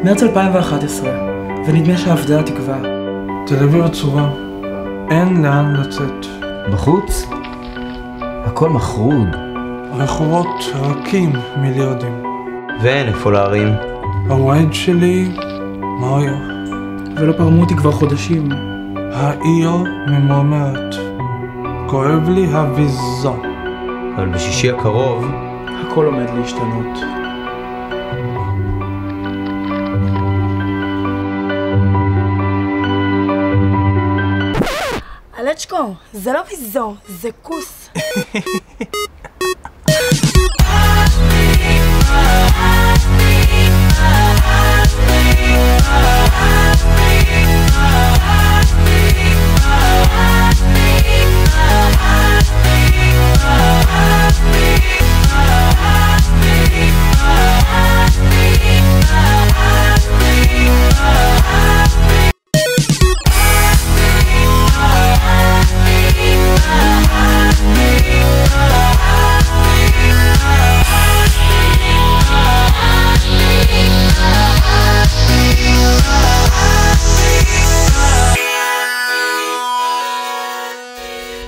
מרץ 2011, ונדמה שאבדה התקווה. תל אביב עצובה, אין לאן לצאת. בחוץ? הכל מחרוד. הרחובות רכים מיליארדים. ואין איפה להרים. הווייד שלי, מריו. ולא פרמו אותי כבר חודשים. העיר ממורמרת. כואב לי הוויזה. אבל בשישי הקרוב הכל עומד להשתנות. אלצ'קו, זה לא ויזו, זה כוס.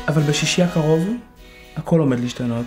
אבל בשישי הקרוב הכל עומד להשתנות.